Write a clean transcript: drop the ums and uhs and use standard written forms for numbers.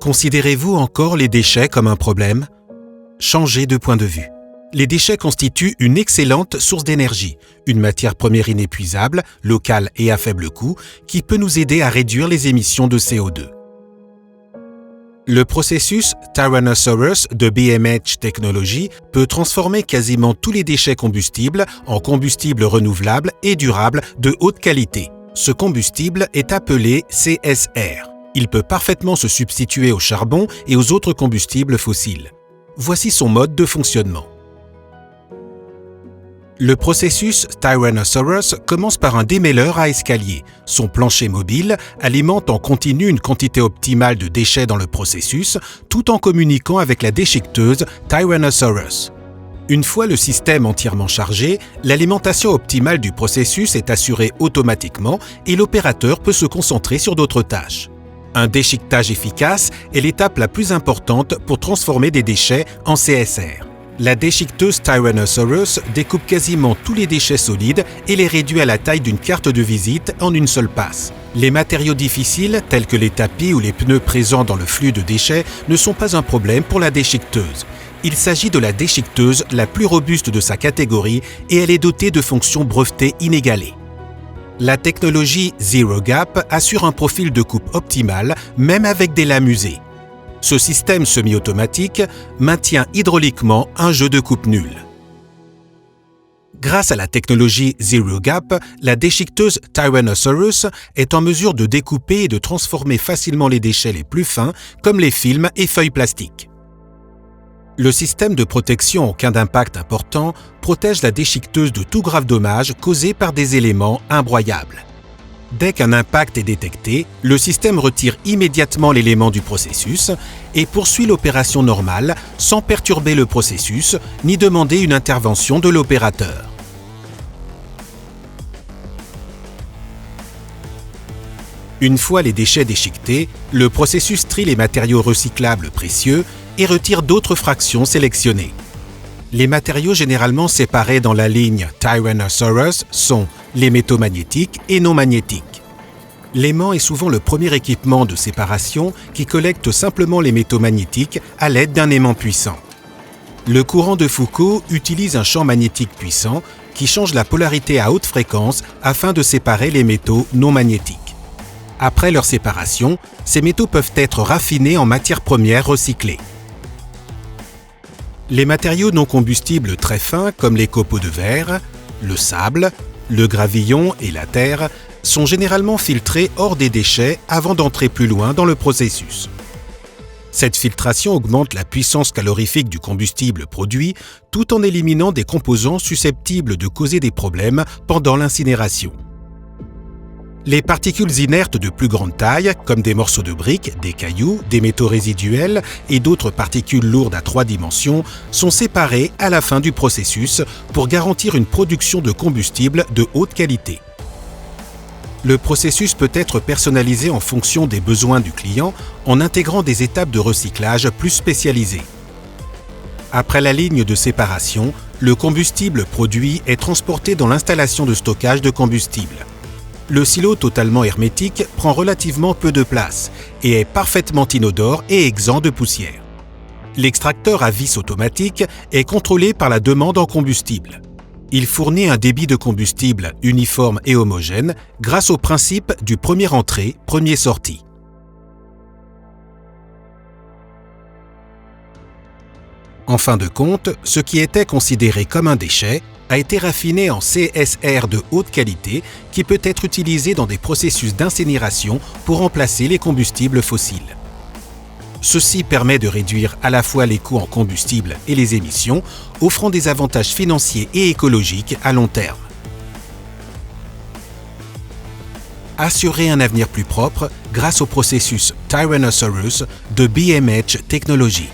Considérez-vous encore les déchets comme un problème ? Changez de point de vue. Les déchets constituent une excellente source d'énergie, une matière première inépuisable, locale et à faible coût, qui peut nous aider à réduire les émissions de CO2. Le processus Tyrannosaurus de BMH Technology peut transformer quasiment tous les déchets combustibles en combustible renouvelable et durable de haute qualité. Ce combustible est appelé CSR. Il peut parfaitement se substituer au charbon et aux autres combustibles fossiles. Voici son mode de fonctionnement. Le processus Tyrannosaurus commence par un démêleur à escalier. Son plancher mobile alimente en continu une quantité optimale de déchets dans le processus, tout en communiquant avec la déchiqueteuse Tyrannosaurus. Une fois le système entièrement chargé, l'alimentation optimale du processus est assurée automatiquement et l'opérateur peut se concentrer sur d'autres tâches. Un déchiquetage efficace est l'étape la plus importante pour transformer des déchets en CSR. La déchiqueteuse Tyrannosaurus découpe quasiment tous les déchets solides et les réduit à la taille d'une carte de visite en une seule passe. Les matériaux difficiles, tels que les tapis ou les pneus présents dans le flux de déchets, ne sont pas un problème pour la déchiqueteuse. Il s'agit de la déchiqueteuse la plus robuste de sa catégorie et elle est dotée de fonctions brevetées inégalées. La technologie Zero Gap assure un profil de coupe optimal, même avec des lames usées. Ce système semi-automatique maintient hydrauliquement un jeu de coupe nul. Grâce à la technologie Zero Gap, la déchiqueteuse Tyrannosaurus est en mesure de découper et de transformer facilement les déchets les plus fins, comme les films et feuilles plastiques. Le système de protection en cas d'impact important protège la déchiqueteuse de tout grave dommage causé par des éléments imbroyables. Dès qu'un impact est détecté, le système retire immédiatement l'élément du processus et poursuit l'opération normale sans perturber le processus ni demander une intervention de l'opérateur. Une fois les déchets déchiquetés, le processus trie les matériaux recyclables précieux et retire d'autres fractions sélectionnées. Les matériaux généralement séparés dans la ligne Tyrannosaurus sont les métaux magnétiques et non magnétiques. L'aimant est souvent le premier équipement de séparation qui collecte simplement les métaux magnétiques à l'aide d'un aimant puissant. Le courant de Foucault utilise un champ magnétique puissant qui change la polarité à haute fréquence afin de séparer les métaux non magnétiques. Après leur séparation, ces métaux peuvent être raffinés en matières premières recyclées. Les matériaux non combustibles très fins comme les copeaux de verre, le sable, le gravillon et la terre sont généralement filtrés hors des déchets avant d'entrer plus loin dans le processus. Cette filtration augmente la puissance calorifique du combustible produit tout en éliminant des composants susceptibles de causer des problèmes pendant l'incinération. Les particules inertes de plus grande taille, comme des morceaux de briques, des cailloux, des métaux résiduels et d'autres particules lourdes à 3 dimensions, sont séparées à la fin du processus pour garantir une production de combustible de haute qualité. Le processus peut être personnalisé en fonction des besoins du client en intégrant des étapes de recyclage plus spécialisées. Après la ligne de séparation, le combustible produit est transporté dans l'installation de stockage de combustible. Le silo totalement hermétique prend relativement peu de place et est parfaitement inodore et exempt de poussière. L'extracteur à vis automatique est contrôlé par la demande en combustible. Il fournit un débit de combustible uniforme et homogène grâce au principe du premier entrée, premier sorti. En fin de compte, ce qui était considéré comme un déchet a été raffiné en CSR de haute qualité qui peut être utilisé dans des processus d'incinération pour remplacer les combustibles fossiles. Ceci permet de réduire à la fois les coûts en combustible et les émissions, offrant des avantages financiers et écologiques à long terme. Assurez un avenir plus propre grâce au processus Tyrannosaurus de BMH Technology.